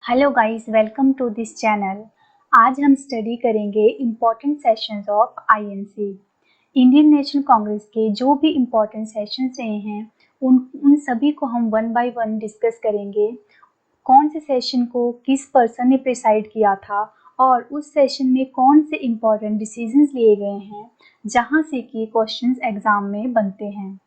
Hello guys, welcome to this channel. आज हम study करेंगे important sessions of INC. Indian National Congress के जो भी इम्पॉर्टेंट सेशंस रहे हैं उन सभी को हम वन बाय वन डिस्कस करेंगे। कौन से सेशन को किस पर्सन ने प्रिसाइड किया था और उस सेशन में कौन से इम्पॉर्टेंट डिसीजंस लिए गए हैं जहां से कि क्वेश्चंस एग्जाम में बनते हैं।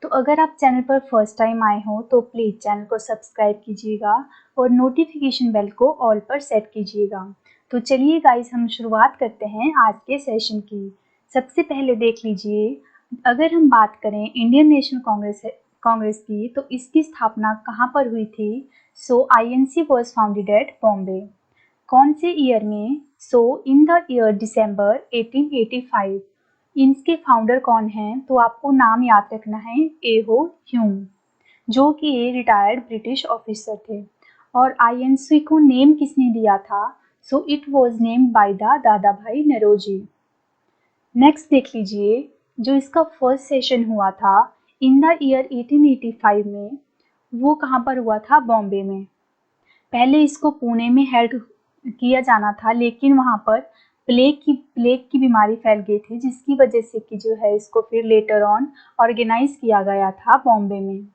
तो अगर आप चैनल पर फर्स्ट टाइम आए हो तो प्लीज़ चैनल को सब्सक्राइब कीजिएगा और नोटिफिकेशन बेल को ऑल पर सेट कीजिएगा। तो चलिए गाइस, हम शुरुआत करते हैं आज के सेशन की। सबसे पहले देख लीजिए, अगर हम बात करें इंडियन नेशनल कांग्रेस की तो इसकी स्थापना कहाँ पर हुई थी। So INC was founded at Bombay. कौन से ईयर में। So in the year December 1885। इनके फाउंडर कौन हैं तो आपको नाम याद रखना है, एहो ह्यूम, जो कि ये रिटायर्ड ब्रिटिश ऑफिसर थे। और आईएनसी को नेम किसने दिया था। So it was named by the दादा भाई नौरोजी। नेक्स्ट देख लीजिए, जो इसका फर्स्ट सेशन हुआ था इन द ईयर 1885 में, वो कहाँ पर हुआ था, बॉम्बे में। पहले इसको पुणे में हेल्ड किया जाना था, लेकिन वहाँ पर प्लेग की बीमारी फैल गई थी, जिसकी वजह से कि जो है इसको फिर लेटर ऑन ऑर्गेनाइज किया गया था बॉम्बे में।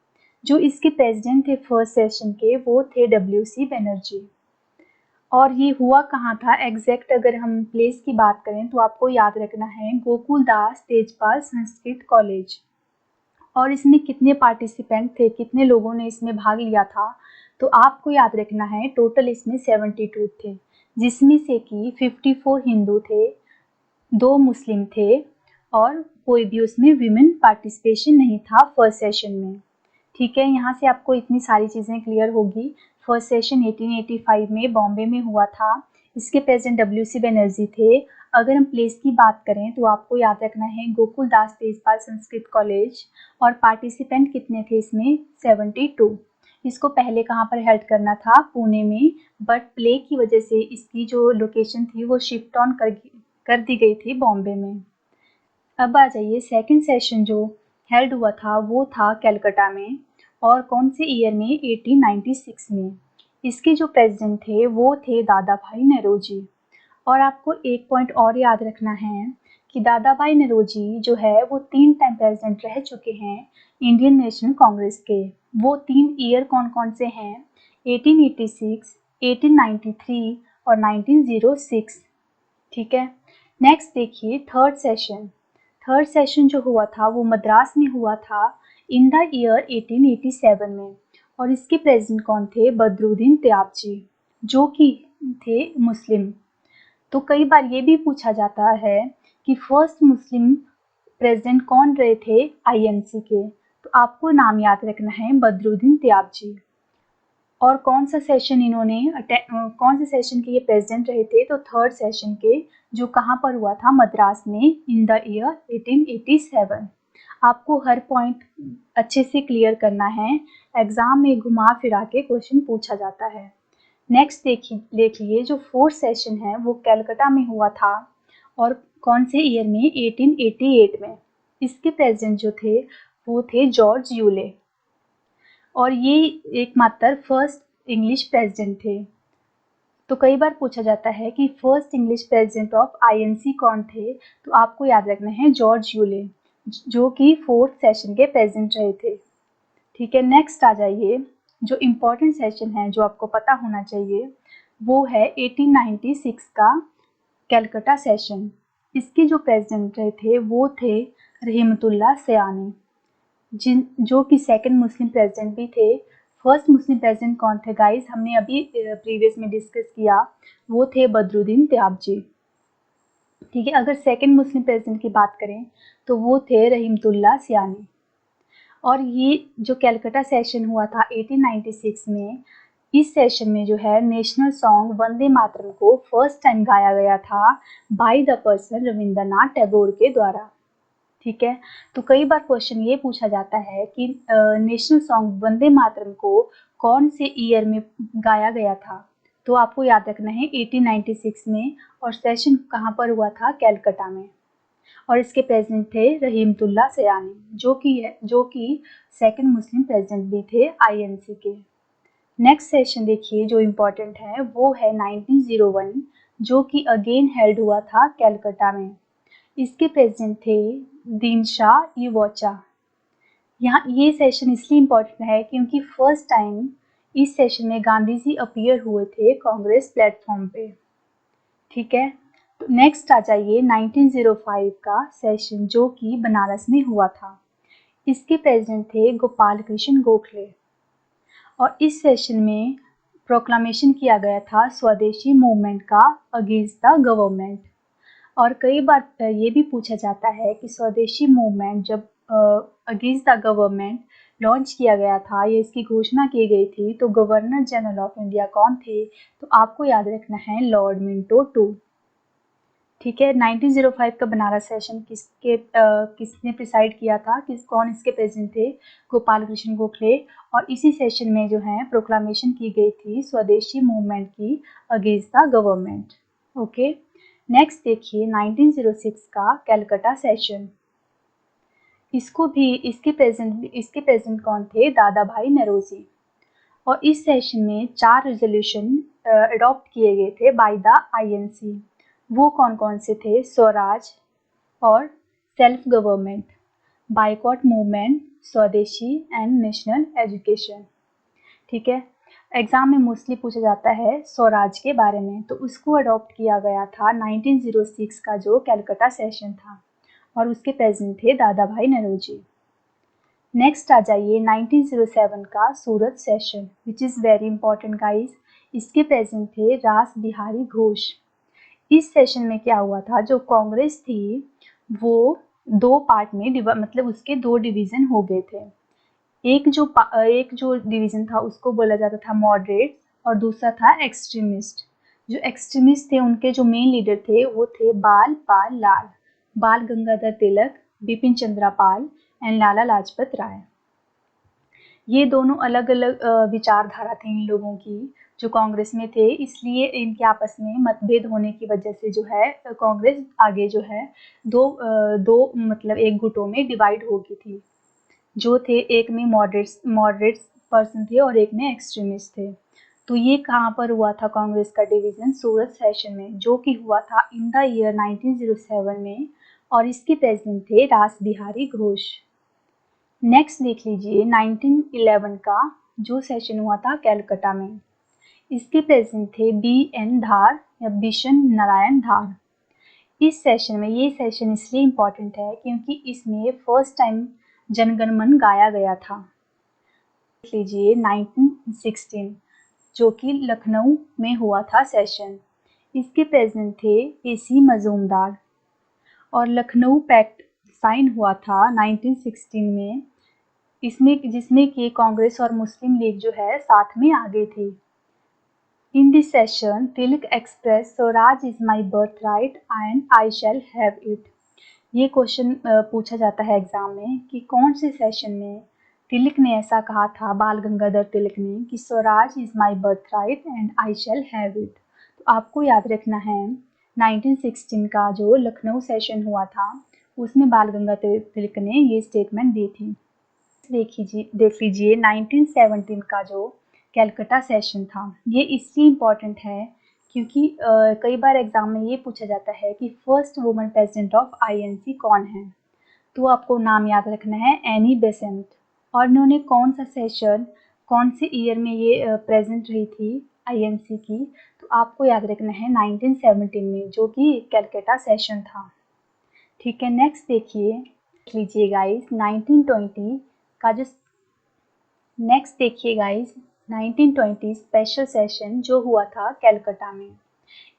जो इसके प्रेसिडेंट थे फर्स्ट सेशन के, वो थे WC बनर्जी। और ये हुआ कहाँ था एग्जैक्ट, अगर हम प्लेस की बात करें तो आपको याद रखना है, गोकुल दास तेजपाल संस्कृत कॉलेज। और इसमें कितने पार्टिसिपेंट थे, कितने लोगों ने इसमें भाग लिया था, तो आपको याद रखना है टोटल इसमें 72 थे, जिसमें से कि 54 हिंदू थे, 2 मुस्लिम थे और कोई भी उसमें विमेन पार्टिसिपेशन नहीं था फर्स्ट सेशन में। ठीक है, यहाँ से आपको इतनी सारी चीज़ें क्लियर होगी। फर्स्ट सेशन 1885 में बॉम्बे में हुआ था। इसके प्रेसिडेंट WC बनर्जी थे। अगर हम प्लेस की बात करें तो आपको याद रखना है गोकुल दास तेजपाल संस्कृत कॉलेज। और पार्टिसिपेंट कितने थे इसमें, 72। इसको पहले कहाँ पर हेल्ड करना था, पुणे में, बट प्लेग की वजह से इसकी जो लोकेशन थी वो शिफ्ट ऑन कर दी गई थी बॉम्बे में। अब आ जाइए, सेकंड सेशन जो हेल्ड हुआ था वो था कलकत्ता में। और कौन से ईयर में, 1896 में। इसके जो प्रेसिडेंट थे वो थे दादा भाई नौरोजी। और आपको एक पॉइंट और याद रखना है कि दादा भाई नौरोजी जो है वो 3 टाइम प्रेसिडेंट रह चुके हैं इंडियन नेशनल कांग्रेस के। वो 3 ईयर कौन कौन से हैं, 1886, 1893 और 1906। ठीक है, नेक्स्ट देखिए थर्ड सेशन जो हुआ था वो मद्रास में हुआ था इन द ईयर 1887 में। और इसके प्रेसिडेंट कौन थे, बदरुद्दीन त्याबजी, जो कि थे मुस्लिम। तो कई बार ये भी पूछा जाता है कि फर्स्ट मुस्लिम प्रेसिडेंट कौन रहे थे आईएनसी के, तो आपको नाम याद रखना है, बदरुद्दीन त्याबजी। और कौन सा सेशन कौन से सेशन के ये प्रेसिडेंट रहे थे, तो थर्ड सेशन के, जो कहाँ पर हुआ था, मद्रास में, इन द ईयर 1887। आपको हर पॉइंट अच्छे से क्लियर करना है, एग्जाम में घुमा फिरा के क्वेश्चन पूछा जाता है। नेक्स्ट देखिए, जो फोर्थ सेशन है वो कलकत्ता में हुआ था। और कौन से ईयर में, 1888 में। इसके प्रेसिडेंट जो थे वो थे जॉर्ज यूले। और ये एकमात्र फर्स्ट इंग्लिश प्रेसिडेंट थे। तो कई बार पूछा जाता है कि first English president of INC कौन थे, तो आपको याद रखना है जॉर्ज यूले, जो कि फोर्थ सेशन के प्रेसिडेंट रहे थे। ठीक है, नेक्स्ट आ जाइए, जो इम्पोर्टेंट सेशन है जो आपको पता होना चाहिए वो है 1896 का कलकत्ता सेशन। इसके जो प्रेसिडेंट रहे थे वो थे रहमतुल्लाह सयानी, जो कि सेकंड मुस्लिम प्रेसिडेंट भी थे। फर्स्ट मुस्लिम प्रेसिडेंट कौन थे गाइस, हमने अभी प्रीवियस में डिस्कस किया, वो थे बदरुद्दीन त्याबजी। ठीक है, अगर सेकंड मुस्लिम प्रेसिडेंट की बात करें तो वो थे रहमतुल्लाह सयानी। और ये जो कलकत्ता सेशन हुआ था 1896 में, इस सेशन में जो है नेशनल सॉन्ग वंदे मातरम को फर्स्ट टाइम गाया गया था by the person Rabindranath Tagore के द्वारा। ठीक है, तो कई बार क्वेश्चन ये पूछा जाता है कि नेशनल सॉन्ग वंदे मातरम को कौन से ईयर में गाया गया था, तो आपको याद रखना है 1896 में। और सेशन कहाँ पर हुआ था, कलकत्ता में। और इसके प्रेसिडेंट थे रहमतुल्लाह सयानी, जो कि सेकंड मुस्लिम प्रेसिडेंट भी थे आईएनसी के। नेक्स्ट सेशन देखिए जो इम्पोर्टेंट है वो है 1901, जो कि अगेन हेल्ड हुआ था कैलकाटा में। इसके प्रेसिडेंट थे दीनशाह इवोचा। यहाँ ये सेशन इसलिए इम्पोर्टेंट है क्योंकि फर्स्ट टाइम इस सेशन में गांधी जी अपीयर हुए थे कांग्रेस प्लेटफॉर्म पे। ठीक है, तो नेक्स्ट आ जाइए 1905 का सेशन जो कि बनारस में हुआ था। इसके प्रेसिडेंट थे गोपाल कृष्ण गोखले और इस सेशन में प्रोक्लामेशन किया गया था स्वदेशी मूवमेंट का अगेंस्ट द गवर्नमेंट। और कई बार ये भी पूछा जाता है कि स्वदेशी मूवमेंट जब अगेंस्ट द गवर्नमेंट लॉन्च किया गया था या इसकी घोषणा की गई थी तो गवर्नर जनरल ऑफ इंडिया कौन थे, तो आपको याद रखना है लॉर्ड मिंटो टू। ठीक है, 1905 का बनारस सेशन किसने प्रिसाइड किया था, कौन इसके प्रेसिडेंट थे, गोपाल कृष्ण गोखले। और इसी सेशन में जो है प्रोक्लामेशन की गई थी स्वदेशी मूवमेंट की against the government. Okay, next देखिए 1906 का कैलकाटा सेशन। इसके प्रेसिडेंट कौन थे, दादा भाई नौरोजी। और इस सेशन में 4 रेजोल्यूशन अडॉप्ट किए गए थे बाय द आईएनसी। वो कौन कौन से थे, स्वराज और सेल्फ गवर्नमेंट, बाइकॉट मूवमेंट, स्वदेशी एंड नेशनल एजुकेशन। ठीक है, एग्जाम में मोस्टली पूछा जाता है स्वराज के बारे में, तो उसको अडॉप्ट किया गया था 1906 का जो कैलकाटा सेशन था और उसके प्रेसिडेंट थे दादा भाई नौरोजी। नेक्स्ट आ जाइए 1907 का Surat session which is very important guys. इसके प्रेसिडेंट थे रास बिहारी घोष। इस सेशन में क्या हुआ था, जो कांग्रेस थी वो 2 पार्ट में मतलब उसके 2 डिवीज़न हो गए थे। एक जो डिवीज़न था उसको बोला जाता था मॉडरेट और दूसरा था एक्सट्रीमिस्ट। जो एक्सट्रीमिस्ट थे उनके जो मेन लीडर थे वो थे बाल गंगाधर तिलक, बिपिन चंद्रा पाल एंड लाला लाजपत राय। ये दोनों अलग अलग विचारधारा थी इन लोगों की जो कांग्रेस में थे, इसलिए इनके आपस में मतभेद होने की वजह से जो है कांग्रेस आगे जो है दो मतलब एक गुटों में डिवाइड हो गई थी। जो थे एक में मॉडरेट पर्सन थे और एक में एक्सट्रीमिस्ट थे। तो ये कहाँ पर हुआ था कांग्रेस का डिवीज़न, सूरत सेशन में, जो कि हुआ था इन द ईयर 1907 में और इसके प्रेसिडेंट थे रास बिहारी घोष। नेक्स्ट देख लीजिए 1911 का जो सेशन हुआ था कैलकाटा में। इसके प्रेसिडेंट थे BN धार या बिशन नारायण धार। इस सेशन में ये सेशन इसलिए इम्पॉर्टेंट है क्योंकि इसमें फर्स्ट टाइम जनगण मन गाया गया था। देख लीजिए 1916 जो कि लखनऊ में हुआ था सेशन। इसके प्रेसिडेंट थे AC मजूमदार और लखनऊ पैक्ट साइन हुआ था 1916 में, जिसमें कि कांग्रेस और मुस्लिम लीग जो है साथ में आ गई थी। In this session Tilak express Swaraj is my birth right and I shall have it. ये क्वेश्चन पूछा जाता है एग्जाम में कि कौन से सेशन में तिलक ने ऐसा कहा था, बाल गंगाधर तिलक ने, कि Swaraj is my birth right and I shall have it. तो आपको याद रखना है 1916 का जो लखनऊ सेशन हुआ था उसमें बाल गंगाधर तिलक ने ये स्टेटमेंट दी थी। देख लीजिए 1917 का जो कैलकाटा सेशन था, ये इसलिए इम्पॉर्टेंट है क्योंकि कई बार एग्जाम में ये पूछा जाता है कि first woman president of INC कौन है, तो आपको नाम याद रखना है एनी बेसेंट। और इन्होंने कौन सा सेशन कौन से ईयर में ये प्रेजेंट रही थी आईएनसी की, तो आपको याद रखना है 1917 में जो कि कैलकाटा सेशन था। ठीक है, नेक्स्ट देखिए गाइस 1920 का जो नेक्स्ट देखिए गाइस 1920 स्पेशल सेशन जो हुआ था कैलकाटा में।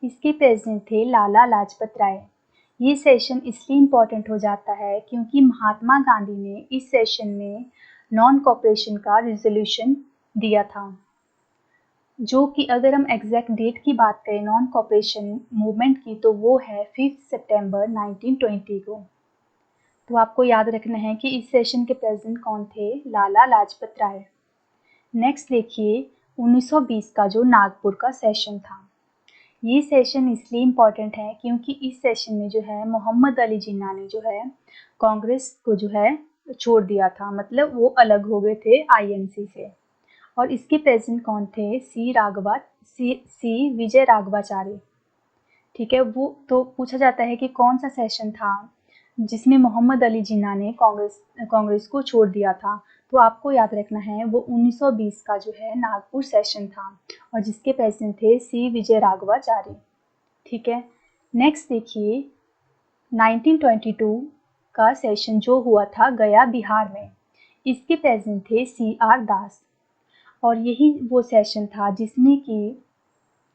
इसके प्रेसिडेंट थे लाला लाजपत राय। ये सेशन इसलिए इम्पोर्टेंट हो जाता है क्योंकि महात्मा गांधी ने इस सेशन में नॉन कॉपरेशन का रिजोल्यूशन दिया था, जो कि अगर हम एग्जैक्ट डेट की बात करें नॉन कॉपरेशन मूवमेंट की तो वो है 5 सितंबर 1920 को। तो आपको याद रखना है कि इस सेशन के प्रेसिडेंट कौन थे, लाला लाजपत राय। नेक्स्ट देखिए 1920 का जो नागपुर का सेशन था। ये सेशन इसलिए इम्पॉर्टेंट है क्योंकि इस सेशन में जो है मोहम्मद अली जिन्ना ने जो है कांग्रेस को जो है छोड़ दिया था, मतलब वो अलग हो गए थे आईएनसी से। और इसके प्रेसिडेंट कौन थे? सी विजय राघवाचारी। ठीक है, वो तो पूछा जाता है कि कौन सा सेशन था जिसमें मोहम्मद अली जिन्ना ने कांग्रेस को छोड़ दिया था। तो आपको याद रखना है वो 1920 का जो है नागपुर सेशन था और जिसके प्रेसिडेंट थे सी विजय राघवाचारी। ठीक है, नेक्स्ट देखिए 1922 का सेशन जो हुआ था गया बिहार में, इसके प्रेसिडेंट थे सी आर दास और यही वो सेशन था जिसमें कि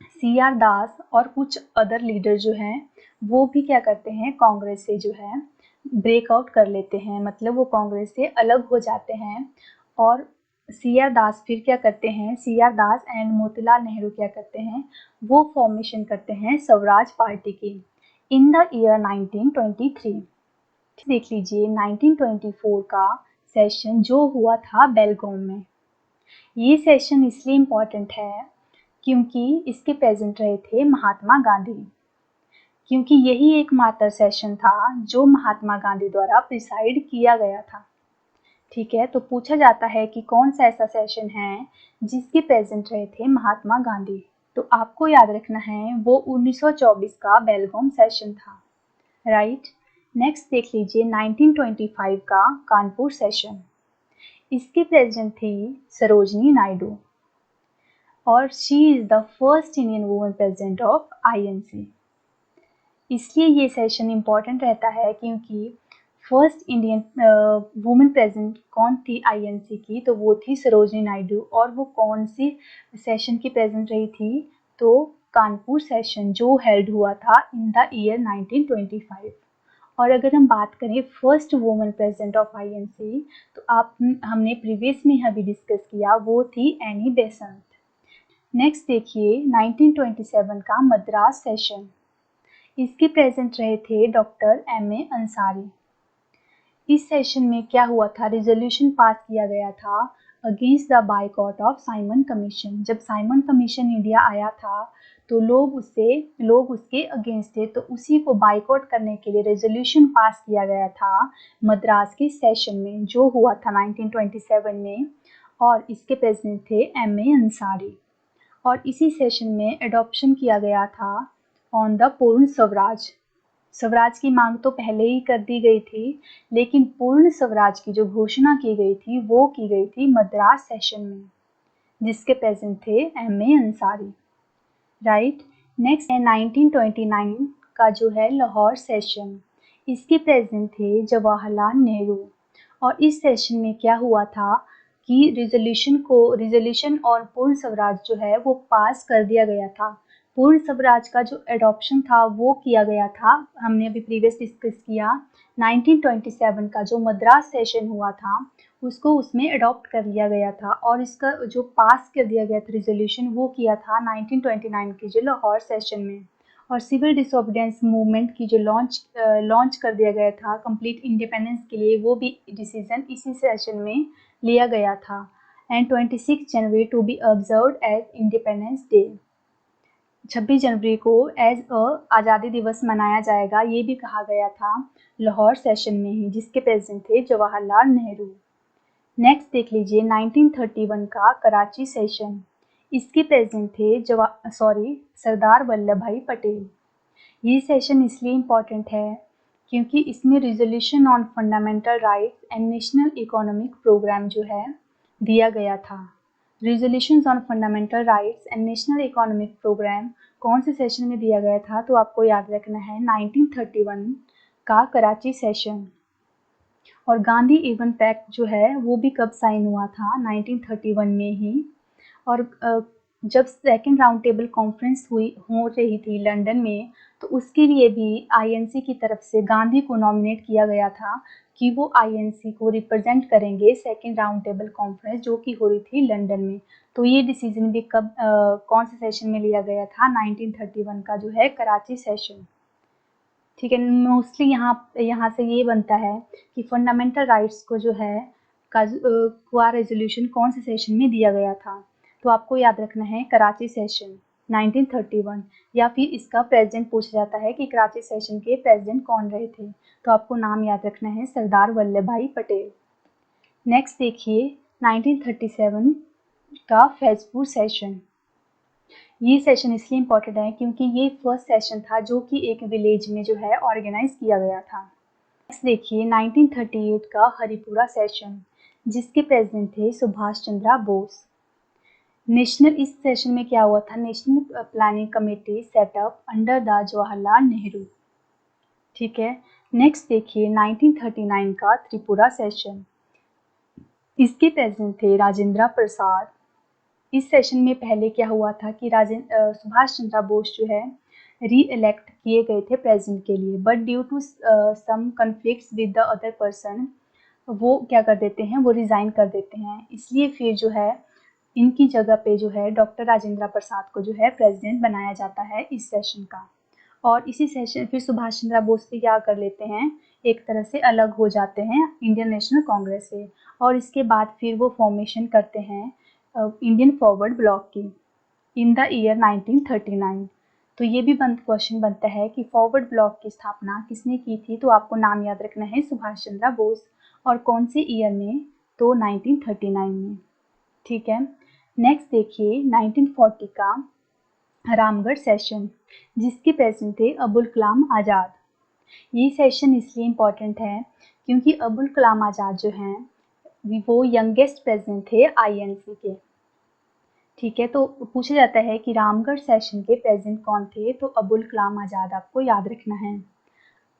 सी आर दास और कुछ अदर लीडर जो हैं वो भी क्या करते हैं, कांग्रेस से जो है ब्रेकआउट कर लेते हैं, मतलब वो कांग्रेस से अलग हो जाते हैं। और सी आर दास फिर क्या करते हैं, C R Das and Motilal Nehru क्या करते हैं, वो फॉर्मेशन करते हैं स्वराज पार्टी की इन द ईयर 1923। देख लीजिए 1924 का सेशन जो हुआ था बेलगाम में। ये सेशन इसलिए इम्पॉर्टेंट है क्योंकि इसके प्रेजेंट रहे थे महात्मा गांधी, क्योंकि यही एकमात्र सेशन था जो महात्मा गांधी द्वारा प्रिसाइड किया गया था। ठीक है, तो पूछा जाता है कि कौन सा ऐसा सेशन है जिसके प्रेजेंट रहे थे महात्मा गांधी। तो आपको याद रखना है वो 1924 का बेलगाम सेशन था, राइट। नेक्स्ट देख लीजिए 1925 का कानपुर सेशन, इसके प्रेसिडेंट थी सरोजनी नायडू और she is the first Indian women president of INC. इसलिए ये सेशन इम्पॉर्टेंट रहता है क्योंकि फर्स्ट इंडियन वुमेन प्रेसिडेंट कौन थी आईएनसी की, तो वो थी सरोजनी नायडू। और वो कौन सी सेशन की प्रेसिडेंट रही थी, तो कानपुर सेशन जो हेल्ड हुआ था इन द ईयर 1925। और अगर हम बात करें first women president of INC, तो हमने प्रीवियस में अभी डिस्कस किया, वो थी एनी बेसेंट। नेक्स्ट देखिए 1927 का मद्रास सेशन, इसके प्रेजेंट रहे थे डॉक्टर एम.ए. अंसारी। इस सेशन में क्या हुआ था, रिजोल्यूशन पास किया गया था against the boycott of Simon commission. जब साइमन कमीशन इंडिया आया था तो लोग उसके अगेंस्ट थे, तो उसी को बायकॉट करने के लिए रेजोल्यूशन पास किया गया था मद्रास के सेशन में जो हुआ था 1927 में। और इसके प्रेसिडेंट थे एम.ए. अंसारी और इसी सेशन में एडॉप्शन किया गया था ऑन द पूर्ण स्वराज। स्वराज की मांग तो पहले ही कर दी गई थी, लेकिन पूर्ण स्वराज की जो घोषणा की गई थी वो की गई थी मद्रास सेशन में, जिसके प्रेसिडेंट थे एम.ए. अंसारी, राइट। नेक्स्ट है 1929 का जो है लाहौर सेशन, इसके प्रेसिडेंट थे जवाहरलाल नेहरू। और इस सेशन में क्या हुआ था कि रिजोल्यूशन और पूर्ण स्वराज जो है वो पास कर दिया गया था। पूर्ण स्वराज का जो एडॉप्शन था वो किया गया था, हमने अभी प्रीवियस डिस्कस किया। 1927 का जो मद्रास सेशन हुआ था उसको उसमें अडॉप्ट कर लिया गया था और इसका जो पास कर दिया गया था रिजोल्यूशन वो किया था 1929 के जो लाहौर सेशन में। और सिविल डिसोबीडियंस मूवमेंट की जो लॉन्च कर दिया गया था कंप्लीट इंडिपेंडेंस के लिए, वो भी डिसीजन इसी सेशन में लिया गया था। And 26 January to be observed as independence day, 26 जनवरी को एज आज़ादी दिवस मनाया जाएगा, ये भी कहा गया था लाहौर सेशन में ही, जिसके प्रेसिडेंट थे जवाहरलाल नेहरू। नेक्स्ट देख लीजिए 1931 का कराची सेशन, इसके प्रेसिडेंट थे सरदार वल्लभ भाई पटेल। ये सेशन इसलिए इम्पॉर्टेंट है क्योंकि इसमें resolution on fundamental rights and national economic programme जो है दिया गया था। Resolution on fundamental rights and national economic programme कौन से सेशन में दिया गया था, तो आपको याद रखना है 1931 का कराची सेशन। और गांधी एवन पैक्ट जो है वो भी कब साइन हुआ था, 1931 में ही। और जब सेकेंड राउंड टेबल कॉन्फ्रेंस हो रही थी लंदन में, तो उसके लिए भी आईएनसी की तरफ से गांधी को नॉमिनेट किया गया था कि वो आईएनसी को रिप्रेजेंट करेंगे सेकेंड राउंड टेबल कॉन्फ्रेंस जो कि हो रही थी लंदन में। तो ये डिसीजन भी कब कौन से सेशन में लिया गया था, 1931 का जो है कराची सेशन। ठीक है, मोस्टली यहाँ से ये बनता है कि फंडामेंटल राइट्स को जो है का रेजोल्यूशन कौन से सेशन में दिया गया था, तो आपको याद रखना है कराची सेशन 1931। या फिर इसका प्रेसिडेंट पूछा जाता है कि कराची सेशन के प्रेसिडेंट कौन रहे थे, तो आपको नाम याद रखना है सरदार वल्लभ भाई पटेल। नेक्स्ट देखिए 1937 का फैजपुर सेशन। ये सेशन इसलिए इम्पोर्टेंट है क्योंकि ये फर्स्ट सेशन था जो कि एक विलेज में जो है ऑर्गेनाइज किया गया था। नेक्स्ट देखिए 1938 का हरिपुरा सेशन, जिसके प्रेसिडेंट थे सुभाष चंद्र बोस। नेशनल इस सेशन में क्या हुआ था, national planning committee setup under the Jawaharlal Nehru. ठीक है। नेक्स्ट देखिए 1939 का त्रिपुरा सेशन, इसके प्रेसिडेंट थे राजेंद्र प्रसाद। इस सेशन में पहले क्या हुआ था कि सुभाष चंद्र बोस जो है री इलेक्ट किए गए थे प्रेसिडेंट के लिए, but due to some conflicts with the other person वो क्या कर देते हैं, वो रिज़ाइन कर देते हैं। इसलिए फिर जो है इनकी जगह पे जो है डॉक्टर राजेंद्र प्रसाद को जो है प्रेसिडेंट बनाया जाता है इस सेशन का। और इसी सेशन फिर सुभाष चंद्र बोस भी क्या कर लेते हैं, एक तरह से अलग हो जाते हैं इंडियन नेशनल कांग्रेस से, और इसके बाद फिर वो फॉर्मेशन करते हैं इंडियन फॉरवर्ड ब्लॉक की इन द ईयर 1939। तो ये भी क्वेश्चन बनता है कि फॉरवर्ड ब्लॉक की स्थापना किसने की थी, तो आपको नाम याद रखना है सुभाष चंद्र बोस, और कौन से ईयर में, तो 1939 में। ठीक है। नेक्स्ट देखिए 1940 का रामगढ़ सेशन, जिसके प्रेसिडेंट थे अबुल कलाम आज़ाद। ये सेशन इसलिए इम्पोर्टेंट है क्योंकि अबुल कलाम आज़ाद जो हैं वो यंगेस्ट प्रेसिडेंट थे आईएनसी के। ठीक है। तो पूछा जाता है कि रामगढ़ सेशन के प्रेसिडेंट कौन थे, तो अबुल कलाम आज़ाद आपको याद रखना है।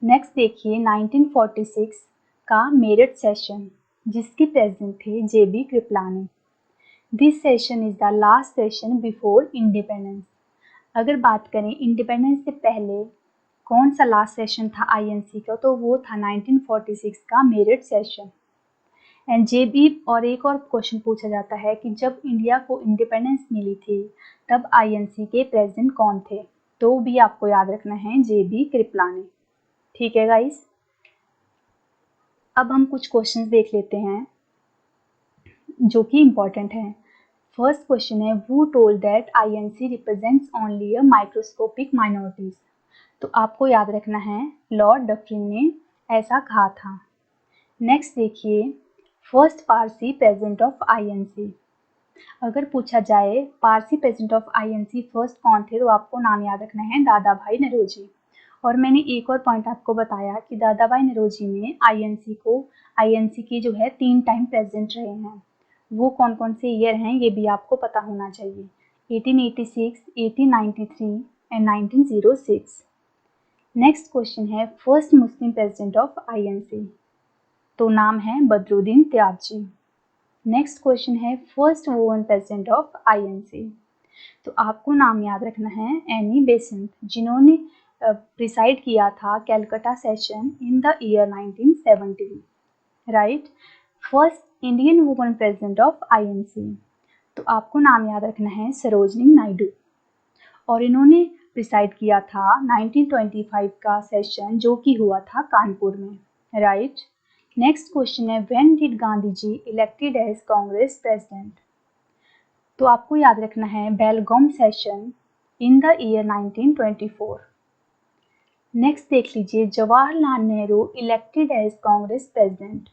नेक्स्ट देखिए 1946 का मेरठ सेशन, जिसके प्रेसिडेंट थे JB Kripalani. This session is the last session before independence. अगर बात करें इंडिपेंडेंस से पहले कौन सा लास्ट सेशन था आईएनसी का, तो वो था 1946 का मेरठ सेशन। एंड जेबी, और एक और क्वेश्चन पूछा जाता है कि जब इंडिया को इंडिपेंडेंस मिली थी तब आईएनसी के प्रेसिडेंट कौन थे, तो भी आपको याद रखना है जेबी कृपलानी। ठीक है गाइस। अब हम कुछ क्वेश्चंस देख लेते हैं जो कि इम्पोर्टेंट हैं। फर्स्ट क्वेश्चन है, who told that INC represents only a microscopic minorities. तो आपको याद रखना है लॉर्ड डफरिन ने ऐसा कहा था। नेक्स्ट देखिए first Parsi president of INC. अगर पूछा जाए Parsi president of INC first कौन थे, तो आपको नाम याद रखना है दादा भाई नौरोजी। और मैंने एक और पॉइंट आपको बताया कि दादा भाई नौरोजी ने आईएनसी की जो है 3 टाइम प्रेसिडेंट रहे हैं। वो कौन कौन से ईयर हैं ये भी आपको पता होना चाहिए, 1886, 1893 एंड 1906। नेक्स्ट क्वेश्चन है first Muslim president of INC, तो नाम है बदरुद्दीन त्याबजी। नेक्स्ट क्वेश्चन है first woman president of INC, तो आपको नाम याद रखना है एनी बेसेंट, जिन्होंने प्रिसाइड किया था Calcutta session in the year 1970। Right. First Indian woman president of INC, तो आपको नाम याद रखना है सरोजनी नायडू, और इन्होंने प्रिसाइड किया था 1925 का सेशन जो कि हुआ था कानपुर में। राइट। नेक्स्ट क्वेश्चन है when did Gandhi ji elected as Congress president, तो आपको याद रखना है Belgaum session in the year 1924। Next देख लीजिए Jawaharlal Nehru elected as Congress president.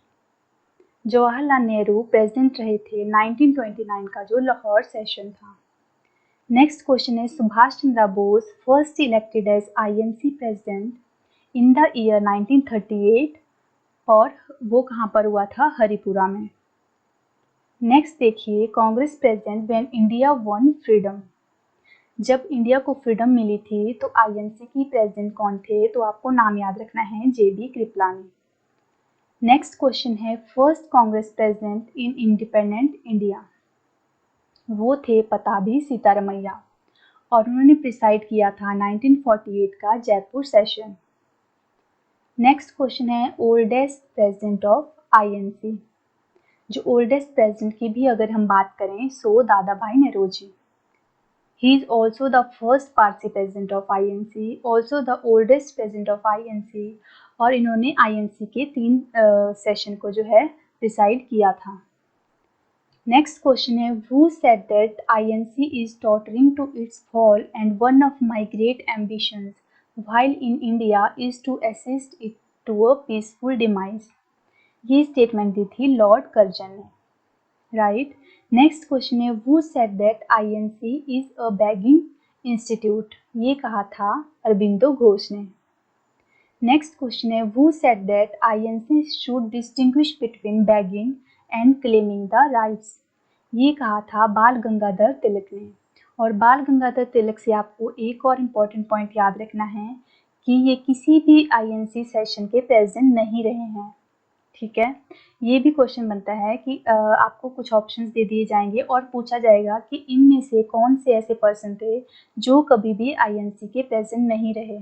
Jawaharlal Nehru president रहे थे 1929 का जो लाहौर सेशन था। नेक्स्ट क्वेश्चन है Subhash Chandra Bose first elected as INC president in the year 1938, और वो कहाँ पर हुआ था, हरिपुरा में। नेक्स्ट देखिए Congress president when India one freedom, जब इंडिया को फ्रीडम मिली थी तो आईएनसी की प्रेसिडेंट कौन थे, तो आपको नाम याद रखना है जेबी कृपलानी। नेक्स्ट क्वेश्चन है first Congress president in independent India, वो थे पताभी सीतारमैया, और उन्होंने प्रिसाइड किया था 1948 का जयपुर सेशन। नेक्स्ट क्वेश्चन है ओल्डेस्ट प्रेसिडेंट ऑफ आईएनसी, जो ओल्डेस्ट प्रेसिडेंट की भी अगर हम बात करें so Dadabhai Naoroji. He is also the first Parsi president of INC, also the oldest president of INC, और इन्होंने आईएनसी के 3 सेशन को जो है प्रिसाइड किया था। नेक्स्ट क्वेश्चन है who said that INC is tottering to its fall and one of my great ambitions while in India is to assist it to a peaceful demise. ये statement दी थी lord Curzon ने। Right. Next question है who said that INC is a begging institute. ये कहा था अरबिंदो घोष ने। Next question है who said that INC should distinguish between begging and claiming the rights. ये कहा था बाल गंगाधर तिलक ने। और बाल गंगाधर तिलक से आपको एक और इम्पॉर्टेंट पॉइंट याद रखना है कि ये किसी भी आईएनसी सेशन के प्रेजेंट नहीं रहे हैं। ठीक है, ये भी क्वेश्चन बनता है कि आपको कुछ ऑप्शंस दे दिए जाएंगे और पूछा जाएगा कि इनमें से कौन से ऐसे पर्सन थे जो कभी भी आईएनसी के प्रेजेंट नहीं रहे।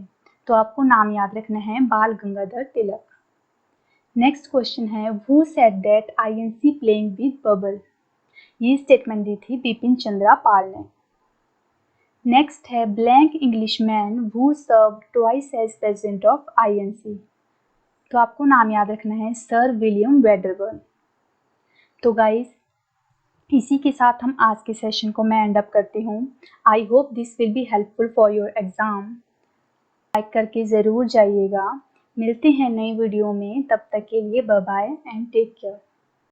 तो आपको नाम याद रखना है बाल गंगाधर तिलक। नेक्स्ट क्वेश्चन है who said that INC playing with bubble. ये स्टेटमेंट दी थी बिपिन चंद्रा पाल ने। नेक्स्ट है blank Englishman who serve twice as president of INC. तो आपको नाम याद रखना है सर विलियम वेडरबर्न। तो गाइस इसी के साथ हम आज के सेशन को मैं एंड अप करती हूँ। I hope this will be helpful for your exam. Like करके ज़रूर जाइएगा। मिलते हैं नई वीडियो में, तब तक के लिए bye bye and take care.